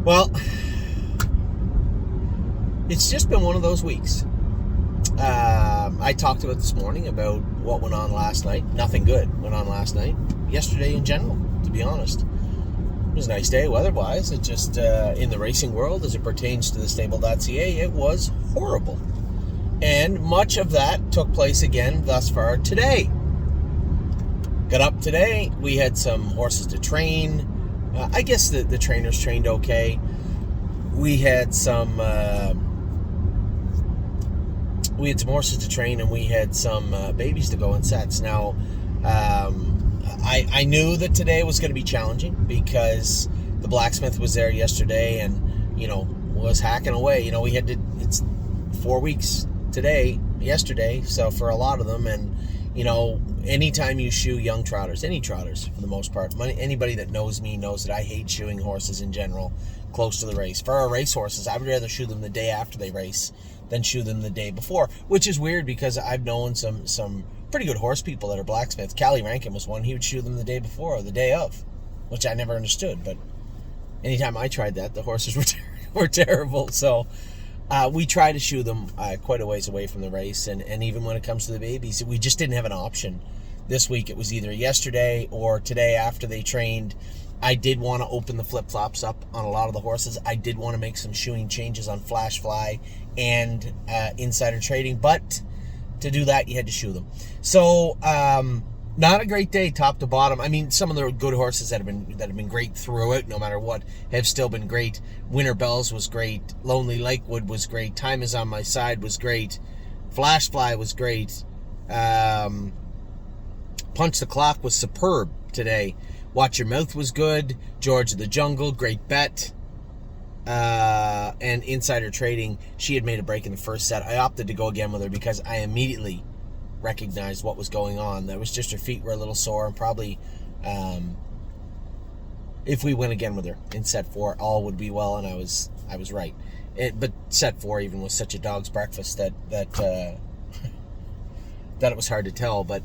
Well, it's just been one of those weeks. I talked about this morning about what went on last night. Nothing good went on last night. Yesterday in general, to be honest. It was a nice day weather-wise. It just, in the racing world, as it pertains to the stable.ca, it was horrible. And much of that took place again thus far today. Got up today. We had some horses to train. I guess the trainers trained okay. We had some horses to train, and we had some babies to go in sets. Now, I knew that today was going to be challenging because the blacksmith was there yesterday and, was hacking away. It's 4 weeks yesterday, so for a lot of them, and, anytime you shoe young trotters, any trotters for the most part, anybody that knows me knows that I hate shoeing horses in general close to the race. For our race horses, I would rather shoe them the day after they race than shoe them the day before, which is weird because I've known some pretty good horse people that are blacksmiths. Callie Rankin was one. He would shoe them the day before or the day of, which I never understood, but anytime I tried that, the horses were terrible. So we try to shoe them quite a ways away from the race, and even when it comes to the babies, we just didn't have an option. This week it was either yesterday or today after they trained. I did want to open the flip-flops up on a lot of the horses. I did want to make some shoeing changes on Flash Fly and Insider Trading, but to do that, you had to shoe them. So, not a great day top to bottom. I mean, some of the good horses that have been great throughout, no matter what, have still been great. Winter Bells was great. Lonely Lakewood was great. Time Is on My Side was great. Flash Fly was great. Punch the Clock was superb today. Watch Your Mouth was good. George of the Jungle, great bet. And Insider Trading, she had made a break in the first set. I opted to go again with her because I immediately recognized what was going on. That was just her feet were a little sore, and probably if we went again with her in set 4, all would be well, and I was right. But set 4 even was such a dog's breakfast that that it was hard to tell. But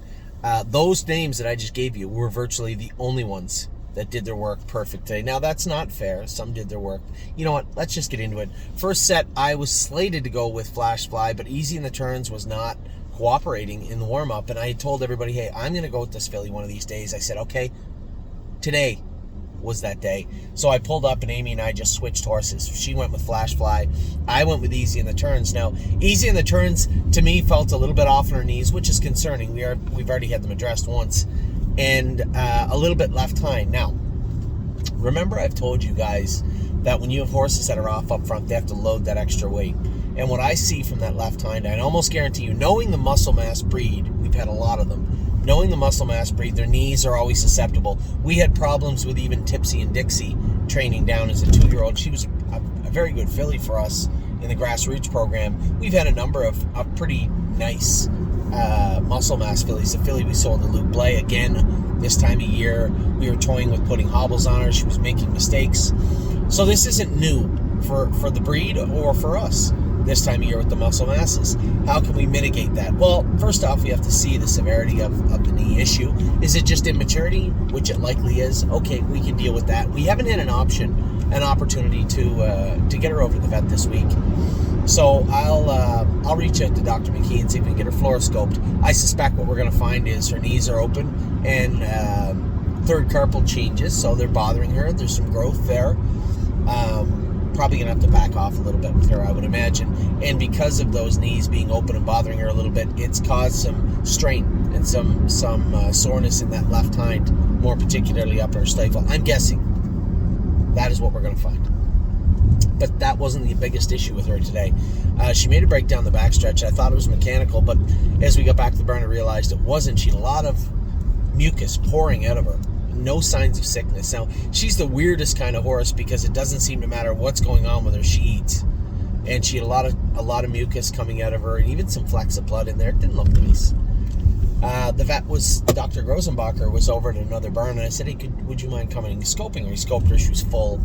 those names that I just gave you were virtually the only ones that did their work perfect today. Now, that's not fair. Some did their work. You know what? Let's just get into it. First set, I was slated to go with Flash Fly, but Easy in the Turns was not cooperating in the warm-up, and I told everybody, hey, I'm going to go with this filly one of these days. I said, okay, today was that day. So I pulled up, and Amy and I just switched horses. She went with Flash Fly. I went with Easy in the Turns. Now, Easy in the Turns, to me, felt a little bit off on her knees, which is concerning. We've already had them addressed once. And a little bit left hind. Now, remember I've told you guys that when you have horses that are off up front, they have to load that extra weight. And what I see from that left hind, I almost guarantee you, knowing the muscle mass breed, we've had a lot of them, knowing the muscle mass breed, their knees are always susceptible. We had problems with even Tipsy and Dixie training down as a 2-year-old. She was a very good filly for us in the grassroots program. We've had a number of pretty nice muscle mass fillies. The filly we sold to Luke Blay, again, this time of year, we were toying with putting hobbles on her. She was making mistakes. So this isn't new for the breed or for us this time of year with the muscle masses. How can we mitigate that? Well, first off, we have to see the severity of the knee issue. Is it just immaturity, which it likely is? Okay, we can deal with that. We haven't had an opportunity to get her over to the vet this week. So I'll reach out to Dr. McKee and see if we can get her fluoroscoped. I suspect what we're going to find is her knees are open and third carpal changes, so they're bothering her. There's some growth there. Probably going to have to back off a little bit with her, I would imagine. And because of those knees being open and bothering her a little bit, it's caused some strain and some soreness in that left hind, more particularly up her stifle. I'm guessing that is what we're going to find. But that wasn't the biggest issue with her today. She made a break down the backstretch. I thought it was mechanical, but as we got back to the barn, I realized it wasn't. She had a lot of mucus pouring out of her. No signs of sickness. Now, she's the weirdest kind of horse because it doesn't seem to matter what's going on with her. She eats. And she had a lot of mucus coming out of her, and even some flecks of blood in there. It didn't look nice. The vet Dr. Grosenbacher was over at another barn, and I said, hey, would you mind coming and scoping her? He scoped her. She was full.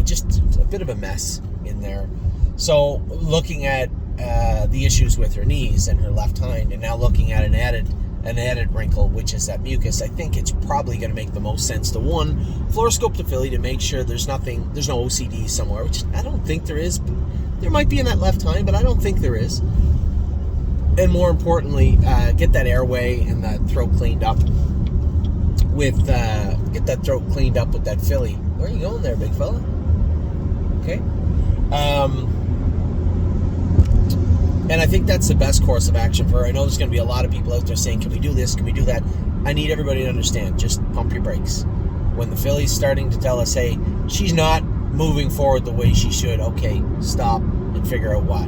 Just a bit of a mess in there. So looking at the issues with her knees and her left hind, and now looking at an added an added wrinkle, which is that mucus, I think it's probably going to make the most sense to, one, fluoroscope the filly to make sure there's no OCD somewhere, which I don't think there is. There might be in that left hind, but I don't think there is. And more importantly, get that airway and that throat cleaned up with that filly. Where are you going there, big fella? Okay. And I think that's the best course of action for her. I know there's going to be a lot of people out there saying, can we do this? Can we do that? I need everybody to understand, just pump your brakes. When the filly's starting to tell us, hey, she's not moving forward the way she should, okay, stop and figure out why.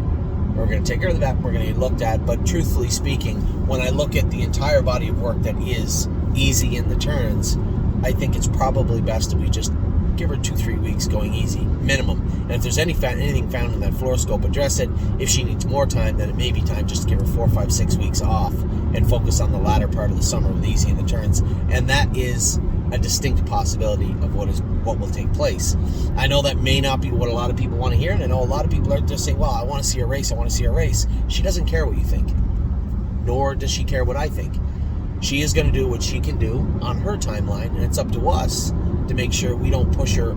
We're going to take her to the vet, we're going to get looked at, but truthfully speaking, when I look at the entire body of work that is Easy in the Turns, I think it's probably best if we just give her 2-3 weeks going easy, minimum. And if there's anything found in that fluoroscope, address it. If she needs more time, then it may be time just to give her 4, 5, 6 weeks off and focus on the latter part of the summer with Easy in the Turns. And that is a distinct possibility of what will take place. I know that may not be what a lot of people want to hear, and I know a lot of people are just saying, well, I want to see her race, I want to see her race. She doesn't care what you think, nor does she care what I think. She is going to do what she can do on her timeline, and it's up to us to make sure we don't push her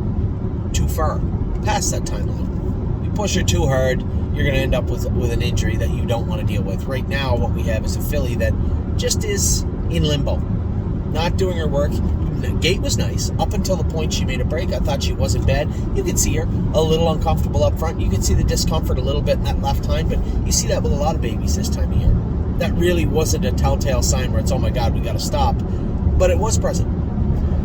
too far past that timeline. You push her too hard, you're going to end up with an injury that you don't want to deal with. Right now, what we have is a filly that just is in limbo, not doing her work. The gait was nice up until the point she made a break. I thought she wasn't bad. You could see her a little uncomfortable up front. You could see the discomfort a little bit in that left hind, but you see that with a lot of babies this time of year. That really wasn't a telltale sign where it's, oh my God, we got to stop. But it was present.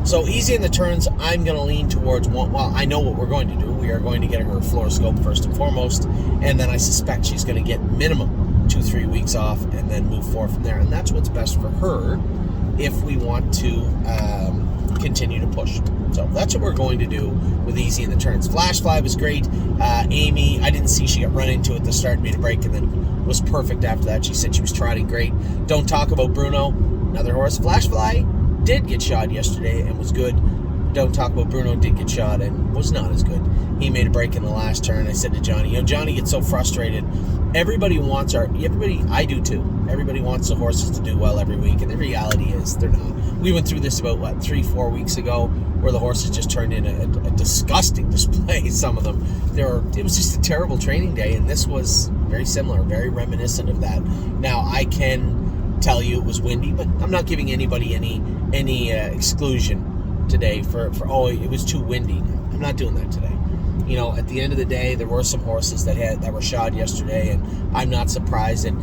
So Easy in the Turns, I'm going to lean towards one. Well, I know what we're going to do. We are going to get her a fluoroscope first and foremost, and then I suspect she's going to get minimum 2-3 weeks off and then move forward from there. And that's what's best for her if we want to continue to push. So that's what we're going to do with Easy in the Turns. Flash Fly was great. Amy, I didn't see she got run into at the start, made a break, and then was perfect after that. She said she was trotting great. Don't Talk About Bruno, another horse. Flash Fly did get shod yesterday and was good. Don't Talk About Bruno did get shod and was not as good. He made a break in the last turn. I said to Johnny, Johnny gets so frustrated. I do too. Everybody wants the horses to do well every week, and the reality is they're not. We went through this about, 3-4 weeks ago, where the horses just turned in a disgusting display, some of them. It was just a terrible training day, and this was very similar, very reminiscent of that. Now, I can tell you it was windy, but I'm not giving anybody any exclusion today for it was too windy. I'm not doing that today. At the end of the day, there were some horses that were shod yesterday, and I'm not surprised that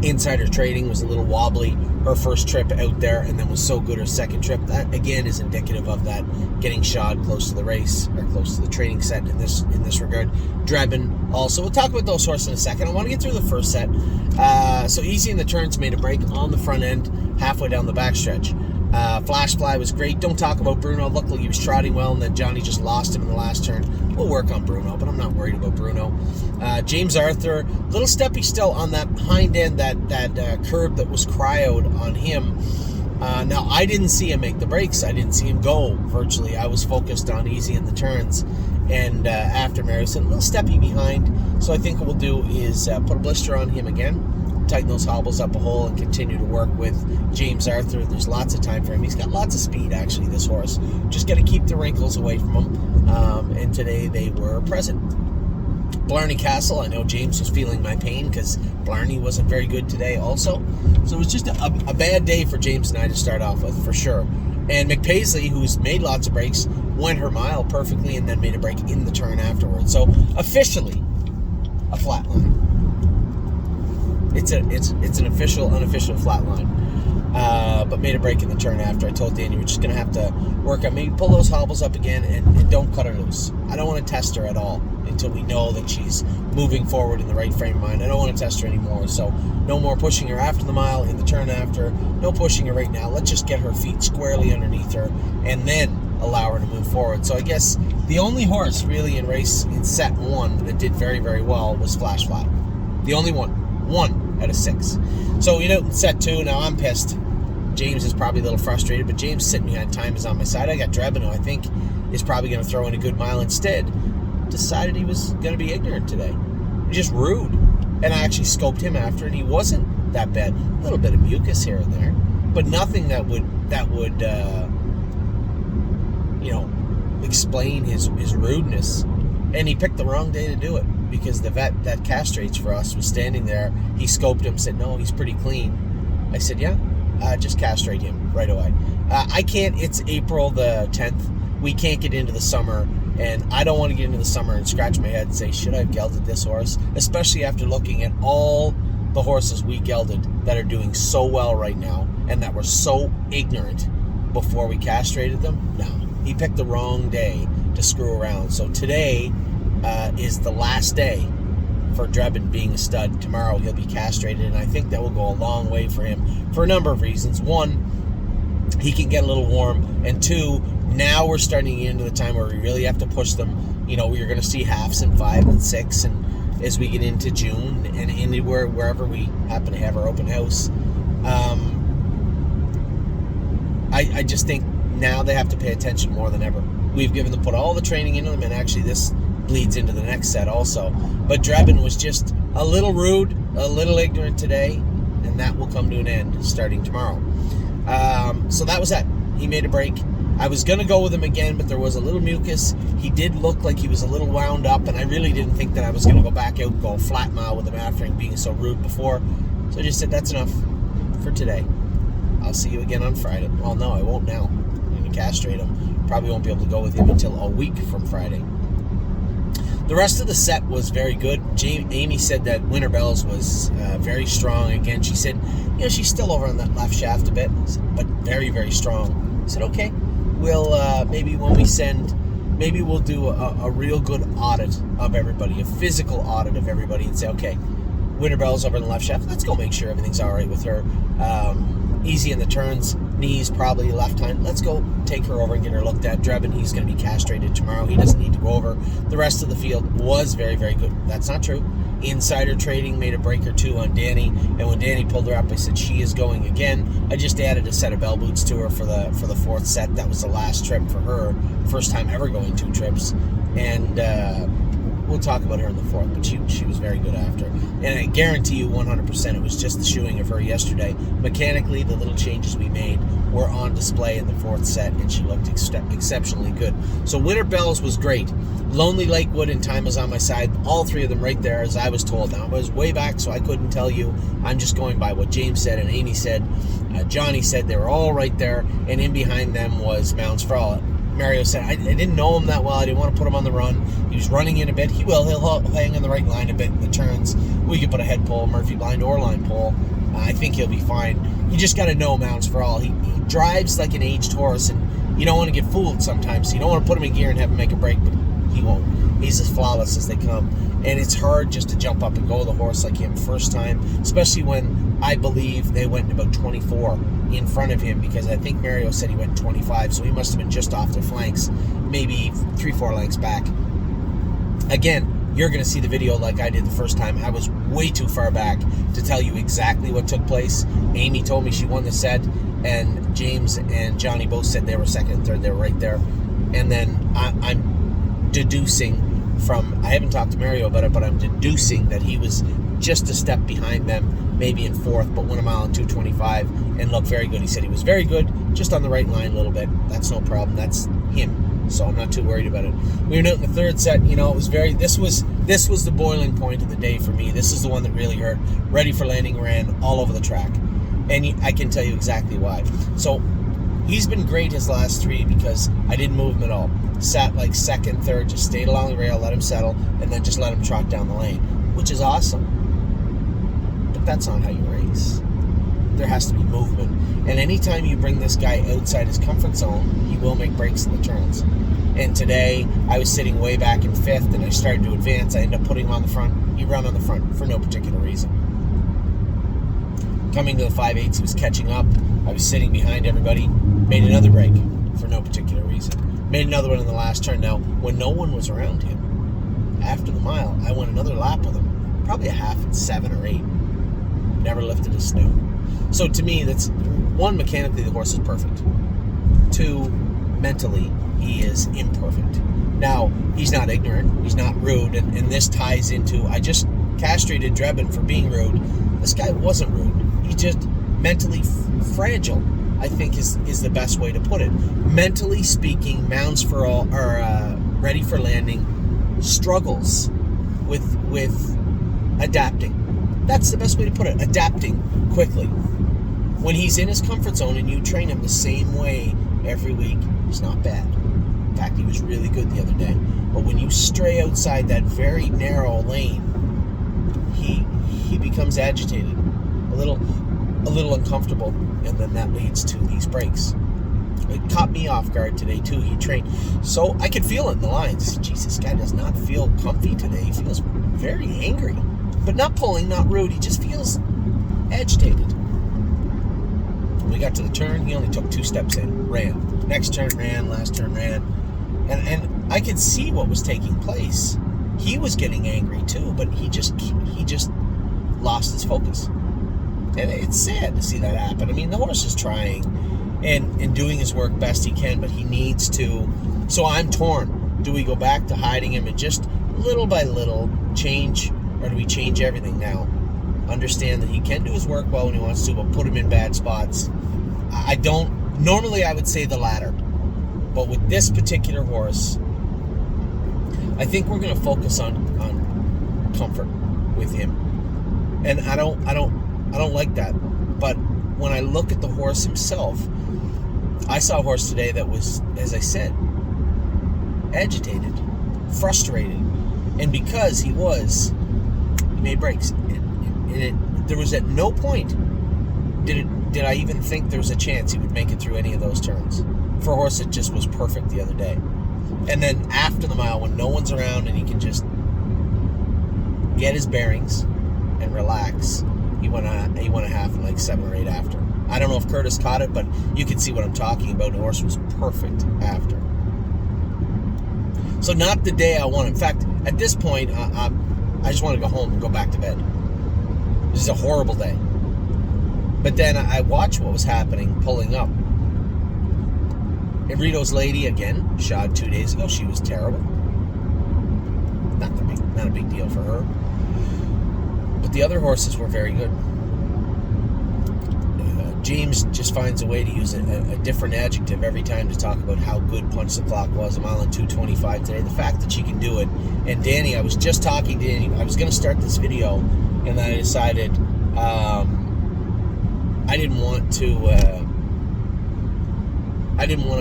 Insider Trading was a little wobbly her first trip out there, and then was so good her second trip. That again is indicative of that getting shod close to the race or close to the training set in this regard. Drebin also. We'll talk about those horses in a second. I want to get through the first set. So Easy in the Turns made a break on the front end, halfway down the backstretch. Flash Fly was great. Don't Talk About Bruno. Looked like he was trotting well, and then Johnny just lost him in the last turn. We'll work on Bruno, but I'm not worried about Bruno. James Arthur, little steppy still on that hind end, that curb that was cryoed on him. Now, I didn't see him make the breaks. I didn't see him go virtually. I was focused on Easy in the Turns. And after Marison, a little steppy behind. So I think what we'll do is put a blister on him again, tighten those hobbles up a hole, and continue to work with James Arthur. There's lots of time for him. He's got lots of speed, actually, this horse. Just got to keep the wrinkles away from him. And today they were present. Blarney Castle, I know James was feeling my pain because Blarney wasn't very good today also. So it was just a bad day for James and I to start off with, for sure. And McPaisley, who's made lots of breaks, went her mile perfectly and then made a break in the turn afterwards. So officially a flat line. It's an unofficial flat line. But made a break in the turn after. I told Danny we're just going to have to work on maybe pull those hobbles up again and don't cut her loose. I don't want to test her at all until we know that she's moving forward in the right frame of mind. I don't want to test her anymore. So no more pushing her after the mile, in the turn after. No pushing her right now. Let's just get her feet squarely underneath her and then allow her to move forward. So I guess the only horse really in set one that did very, very well was Flash Fly. The only one out of 6. So, in set 2, now I'm pissed. James is probably a little frustrated, but James sitting behind time is on my side. I got Drebin, who I think is probably going to throw in a good mile instead. Decided he was going to be ignorant today. Just rude. And I actually scoped him after, and he wasn't that bad. A little bit of mucus here and there, but nothing that would explain his rudeness. And he picked the wrong day to do it, because the vet that castrates for us was standing there. He scoped him, said, no, he's pretty clean. I said, yeah, just castrate him right away. I can't, it's April the 10th. We can't get into the summer, and I don't want to get into the summer and scratch my head and say, should I have gelded this horse? Especially after looking at all the horses we gelded that are doing so well right now and that were so ignorant before we castrated them. No, he picked the wrong day to screw around. So today is the last day for Drebin being a stud. Tomorrow he'll be castrated, and I think that will go a long way for him for a number of reasons. One, he can get a little warm, and two, now we're starting into the time where we really have to push them. You're going to see halves and 5 and 6, and as we get into June and anywhere wherever we happen to have our open house, I just think now they have to pay attention more than ever. We've put all the training into them, and actually this bleeds into the next set also. But Drebin was just a little rude, a little ignorant today, and that will come to an end starting tomorrow. So that was that. He made a break. I was going to go with him again, but there was a little mucus. He did look like he was a little wound up, and I really didn't think that I was going to go back out and go flat mile with him after him being so rude before. So I just said, that's enough for today. I'll see you again on Friday. Well, no, I won't now. I'm going to castrate him. Probably won't be able to go with him until a week from Friday. The rest of the set was very good. Amy said that Winter Bells was very strong. Again, she said, she's still over on that left shaft a bit, but very, very strong. I said, okay, we'll maybe when we send, maybe we'll do a real good audit of everybody, a physical audit of everybody, and say, okay, Winter Bells over on the left shaft. Let's go make sure everything's all right with her. Easy in the turns, knees probably left hind. Let's go take her over and get her looked at. Drebin, he's going to be castrated tomorrow. He doesn't need to go over. The rest of the field was very, very good. That's not true. Insider trading made a break or two on Danny, and when Danny pulled her up, I said she is going again. I just added a set of bell boots to her for the fourth set. That was the last trip for her, first time ever going 2 trips, and we'll talk about her in the fourth, but she was very good after. And I guarantee you 100% it was just the shoeing of her yesterday. Mechanically, the little changes we made were on display in the fourth set, and she looked exceptionally good. So Winter Bells was great. Lonely Lakewood and Time Was on My Side, all 3 of them right there as I was told. Now, I was way back, so I couldn't tell you. I'm just going by what James said and Amy said. Johnny said they were all right there, and in behind them was Mounds for All. Mario said, I didn't know him that well. I didn't want to put him on the run. He was running in a bit. He'll hang on the right line a bit in the turns. We could put a head pull, Murphy blind, or line pull. I think he'll be fine. You just got to know Mounds for All. He drives like an aged horse, and you don't want to get fooled sometimes. You don't want to put him in gear and have him make a break, but he won't. He's as flawless as they come. And it's hard just to jump up and go with a horse like him first time, especially when I believe they went about 24 in front of him, because I think Mario said he went 25, so he must have been just off their flanks, maybe 3-4 lengths back. Again, you're going to see the video like I did the first time. I was way too far back to tell you exactly what took place. Amy told me she won the set, and James and Johnny both said they were second and third. They were right there. And then I'm deducing from, I haven't talked to Mario about it, but I'm deducing that he was just a step behind them, maybe in fourth, but won a mile in 2:25 and looked very good. He said he was very good, just on the right line a little bit. That's no problem. That's him. So I'm not too worried about it. We were out in the third set. It was this was the boiling point of the day for me. This is the one that really hurt. Ready for Landing ran all over the track, and I can tell you exactly why. So he's been great his last 3 because I didn't move him at all. Sat like second, third, just stayed along the rail, let him settle, and then just let him trot down the lane, which is awesome. But that's not how you race. There has to be movement. And anytime you bring this guy outside his comfort zone, he will make breaks in the turns. And today, I was sitting way back in 5th, and I started to advance. I ended up putting him on the front. He ran on the front for no particular reason. Coming to the 5/8, he was catching up. I was sitting behind everybody. Made another break for no particular reason. Made another one in the last turn. Now, when no one was around him, after the mile, I went another lap with him. Probably a half at 7 or 8. Never lifted a snoot. So to me, that's, 1, mechanically the horse is perfect. 2, mentally, he is imperfect. Now, he's not ignorant, he's not rude, and this ties into, I just castrated Drebin for being rude. This guy wasn't rude. just mentally fragile, I think is the best way to put it. Mentally speaking, Mounds for All, or Ready for Landing, struggles with adapting. That's the best way to put it. Adapting quickly. When he's in his comfort zone and you train him the same way every week, he's not bad. In fact, he was really good the other day. But when you stray outside that very narrow lane, he becomes agitated, a little uncomfortable, and then that leads to these breaks. It caught me off guard today too. He trained, so I could feel it in the lines. Jeez, this guy does not feel comfy today. He feels very angry, but not pulling, not rude. He just feels agitated. When we got to the turn, he only took 2 steps in, ran. Next turn ran, last turn ran, and I could see what was taking place. He was getting angry too, but he just lost his focus. And it's sad to see that happen. I mean, the horse is trying and doing his work best he can, but he needs to. So I'm torn. Do we go back to hiding him and just little by little change, or do we change everything now? Understand that he can do his work well when he wants to, but put him in bad spots. I don't. Normally I would say the latter. But with this particular horse, I think we're going to focus on comfort with him. And I don't like that. But when I look at the horse himself, I saw a horse today that was, as I said, agitated, frustrated. And because he made breaks. And there was at no point did I even think there was a chance he would make it through any of those turns. For a horse that just was perfect the other day. And then after the mile, when no one's around and he can just get his bearings and relax, he went a half in like 7 or 8 after. I don't know if Curtis caught it, but you can see what I'm talking about. The horse was perfect after. So not the day I want. In fact, at this point, I just want to go home and go back to bed. This is a horrible day. But then I watched what was happening pulling up. And Rito's Lady, again, shod 2 days ago. She was terrible. Not a big deal for her. But the other horses were very good. James just finds a way to use a different adjective every time to talk about how good Punch the Clock was. A mile and 2:25 today. The fact that she can do it. And Danny, I was just talking to Danny. I was going to start this video, and then I decided I didn't want to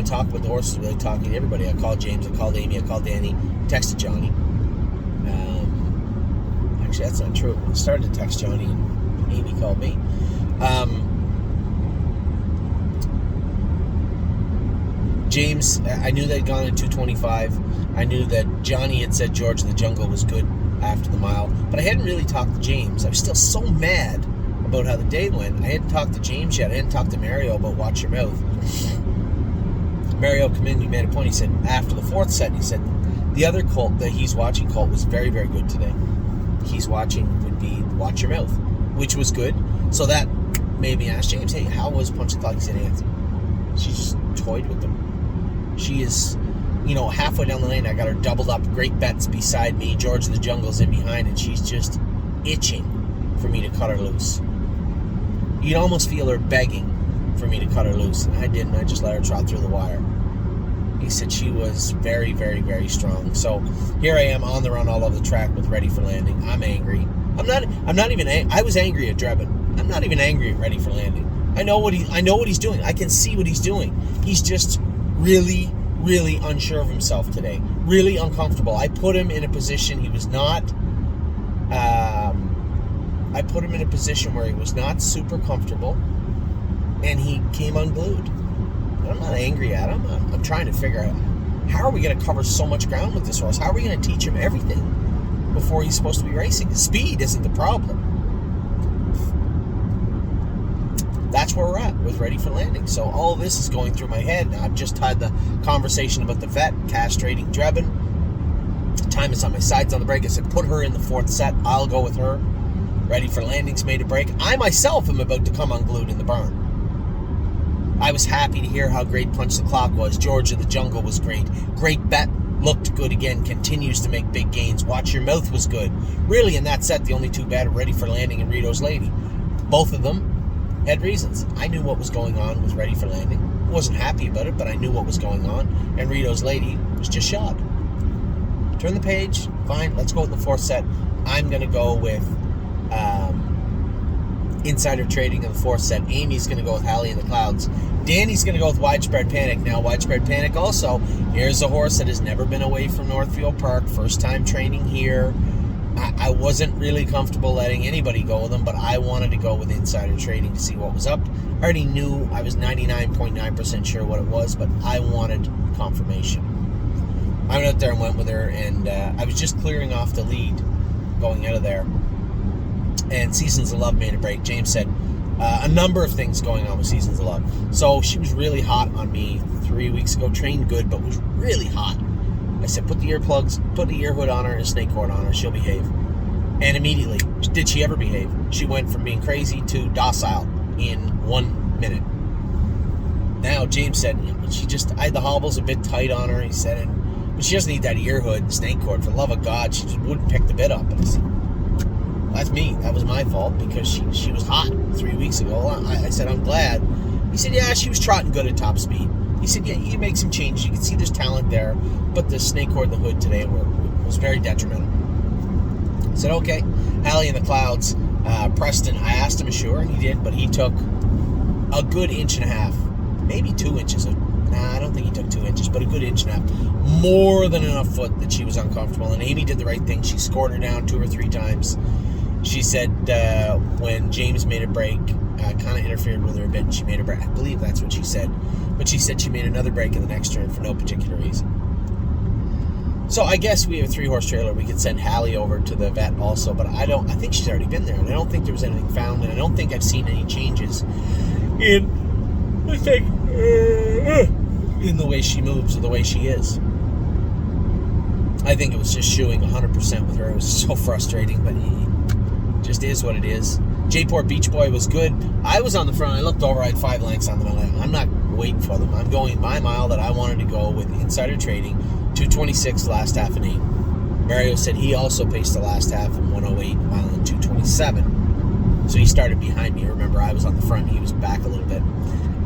talk about the horses, really talking to everybody. I called James, I called Amy, I called Danny, texted Johnny. Actually, that's not true. I started to text Johnny and Amy called me. James, I knew they'd gone at 2:25. I knew that Johnny had said George of the Jungle was good after the mile, but I hadn't really talked to James. I was still so mad about how the day went. I hadn't talked to James yet. I hadn't talked to Mario about Watch Your Mouth. Mario came in, he made a point. He said, after the 4th set, he said, the other colt that he's watching colt was very, very good today. He's watching would be Watch Your Mouth, which was good. So that made me ask James, hey, how was Punch the Clock? He said, Anthony, she just toyed with them. She is, halfway down the lane, I got her doubled up, great bets beside me, George of the Jungle's in behind, and she's just itching for me to cut her loose. You'd almost feel her begging for me to cut her loose, and I didn't. I just let her trot through the wire. He said she was very, very, very strong. So here I am on the run all over the track with Ready for Landing. I'm angry. I'm not even I was angry at Drebin. I'm not even angry at Ready for Landing. I know what he's doing. I can see what he's doing. He's just really, really unsure of himself today. Really uncomfortable. I put him in a position he was not I put him in a position where he was not super comfortable, and he came unglued. I'm not angry at him. I'm trying to figure out, how are we going to cover so much ground with this horse? How are we going to teach him everything before he's supposed to be racing? The speed isn't the problem. That's where we're at with Ready for Landing. So all of this is going through my head. I've just had the conversation about the vet castrating Drebin. Time is on my sides on the break. I said, put her in the 4th set. I'll go with her. Ready for Landing's made a break. I myself am about to come unglued in the barn. I was happy to hear how great Punch the Clock was. George of the Jungle was great. Great Bet looked good again. Continues to make big gains. Watch Your Mouth was good. Really, in that set, the only 2 bad are Ready for Landing and Rito's Lady. Both of them had reasons. I knew what was going on, was ready for landing. Wasn't happy about it, but I knew what was going on. And Rito's Lady was just shod. Turn the page. Fine, let's go with the fourth set. I'm going to go with Insider Trading in the fourth set. Amy's going to go with Halley in the Clouds. Danny's going to go with Widespread Panic. Now, Widespread Panic also, here's a horse that has never been away from Northfield Park. First time training here. I wasn't really comfortable letting anybody go with him, but I wanted to go with Insider Trading to see what was up. I already knew, I was 99.9% sure what it was, but I wanted confirmation. I went out there and went with her, and I was just clearing off the lead going out of there. And Seasons of Love made a break. James said a number of things going on with Seasons of Love. So she was really hot on me 3 weeks ago. Trained good, but was really hot. I said, put the earplugs, put the ear hood on her and a snake cord on her. She'll behave. And immediately, did she ever behave? She went from being crazy to docile in 1 minute. Now, James said, I had the hobbles a bit tight on her. He said, but she doesn't need that ear hood and snake cord. For the love of God, she just wouldn't pick the bit up. And I said, that's me. That was my fault because she was hot 3 weeks ago. I said, I'm glad. He said, yeah, she was trotting good at top speed. He said, yeah, you make some changes. You can see there's talent there, but the snake cord and the hood today was very detrimental. I said, okay. Halley in the Clouds. Preston, I asked him sure, and he did, but he took a good 1.5 inches, maybe 2 inches. I don't think he took 2 inches, but a good 1.5 inches. More than enough foot that she was uncomfortable, and Amy did the right thing. She scored her down 2 or 3 times. She said when James made a break, kind of interfered with her a bit, and she made a break. I believe that's what she said. But she said she made another break in the next turn for no particular reason. So I guess we have a 3-horse trailer. We could send Halley over to the vet also, but I think she's already been there, and I don't think there was anything found, and I don't think I've seen any changes in the way she moves or the way she is. I think it was just shooing 100% with her. It was so frustrating, but it just is what it is. J-Port Beach Boy was good. I was on the front. I looked over. I had 5 lengths on them. I'm not waiting for them. I'm going my mile that I wanted to go with Insider Trading. 2:26 last half and 8. Mario said he also paced the last half in 1:08, mile in 2:27. So he started behind me. Remember, I was on the front. He was back a little bit.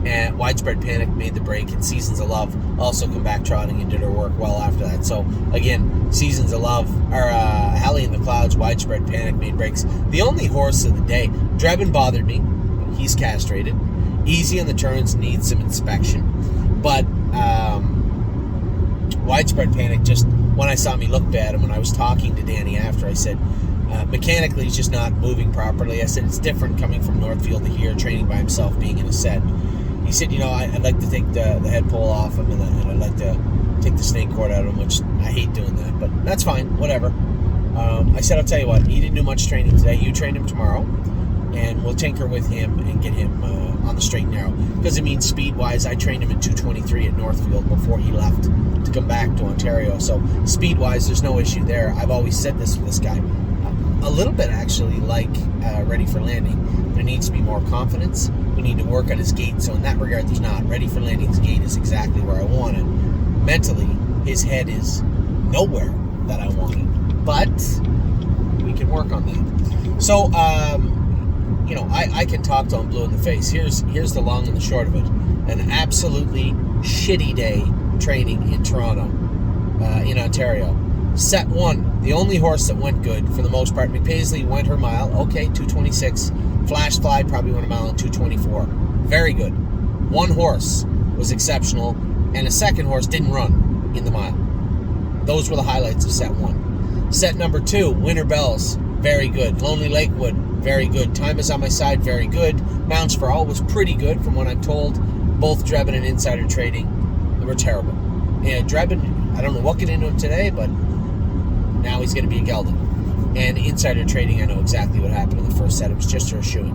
And Widespread Panic made the break, and Seasons of Love also come back trotting and did her work well after that. So, again, Seasons of Love, or Halley in the Clouds, Widespread Panic made breaks. The only horse of the day, Drebin bothered me. He's castrated. Easy on the turns, needs some inspection. But Widespread Panic, just when I saw me look bad, and when I was talking to Danny after, I said, mechanically he's just not moving properly. I said, it's different coming from Northfield to here, training by himself, being in a set. He said, I'd like to take the head pole off him, and I'd like to take the snake cord out of him, which I hate doing that, but that's fine, whatever. I said, I'll tell you what, he didn't do much training today. You train him tomorrow, and we'll tinker with him and get him on the straight and narrow. Because it means speed-wise, I trained him at 2:23 at Northfield before he left to come back to Ontario. So speed-wise, there's no issue there. I've always said this with this guy. A little bit, actually, like Ready for Landing. There needs to be more confidence. We need to work on his gait. So in that regard, there's not. Ready for Landing's gait is exactly where I want it. Mentally, his head is nowhere that I want it. But we can work on that. So, I can talk till I'm blue in the face. Here's the long and the short of it. An absolutely shitty day training in Toronto, in Ontario. Set 1, the only horse that went good for the most part. McPaisley went her mile. Okay, 2:26. Flash Fly probably went a mile in 2:24. Very good. One horse was exceptional, and a second horse didn't run in the mile. Those were the highlights of set 1. Set number 2, Winter Bells, very good. Lonely Lakewood, very good. Time Is on My Side, very good. Mounts for All was pretty good from what I'm told. Both Drebin and Insider Trading were terrible. And Drebin, I don't know what got into him today, but now he's going to be a gelding. And Insider Trading, I know exactly what happened in the first set. It was just her shoeing.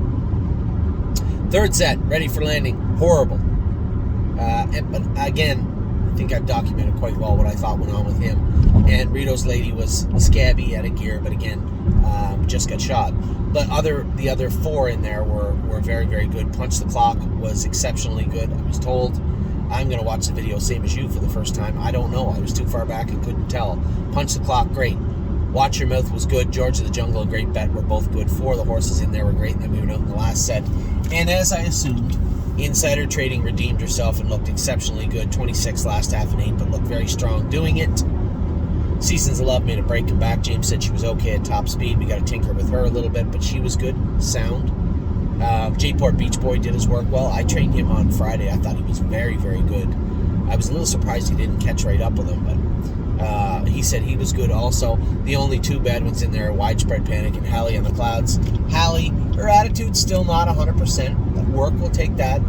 Third set, Ready for Landing, horrible. But again, I think I've documented quite well what I thought went on with him. And Rito's Lady was scabby out of gear, but again, just got shot. But the other 4 in there were very, very good. Punch the Clock was exceptionally good. I was told. I'm going to watch the video same as you for the first time. I don't know. I was too far back and couldn't tell. Punch the Clock, great. Watch Your Mouth was good. George of the Jungle and Great Bet were both good. 4 of the horses in there were great. And then we went out in the last set. And as I assumed, Insider Trading redeemed herself and looked exceptionally good. 26 last half and 8, but looked very strong doing it. Seasons of Love made a break and back. James said she was okay at top speed. We got to tinker with her a little bit, but she was good, sound. J-Port Beach Boy did his work well. I trained him on Friday. I thought he was very, very good. I was a little surprised he didn't catch right up with him, but he said he was good also. The only two bad ones in there are Widespread Panic and Hallie on the Clouds. Hallie, her attitude's still not 100%. But work will take that.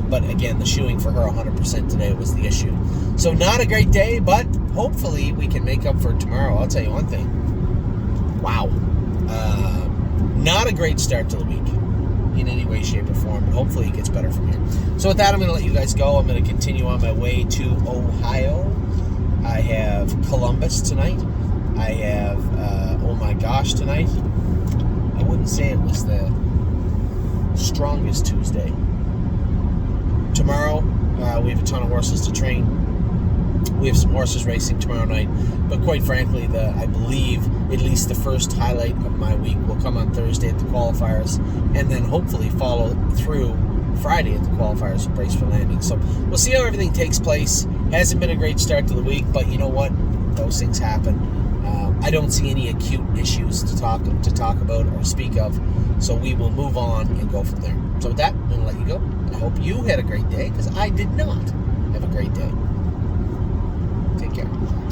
But again, the shoeing for her 100% today was the issue. So not a great day, but hopefully we can make up for it tomorrow. I'll tell you one thing. Wow. Not a great start to the week in any way, shape, or form. But hopefully it gets better from here. So with that, I'm going to let you guys go. I'm going to continue on my way to Ohio. I have Columbus tonight. I have Oh My Gosh tonight. I wouldn't say it was the strongest Tuesday. Tomorrow, we have a ton of horses to train. We have some horses racing tomorrow night. But quite frankly, I believe at least the first highlight of my week will come on Thursday at the qualifiers, and then hopefully follow through Friday at the qualifiers for Brace for Landing. So we'll see how everything takes place. Hasn't been a great start to the week, but you know what? Those things happen. I don't see any acute issues to talk about or speak of, so we will move on and go from there. So with that, I'm going to let you go. I hope you had a great day, because I did not have a great day. Take care.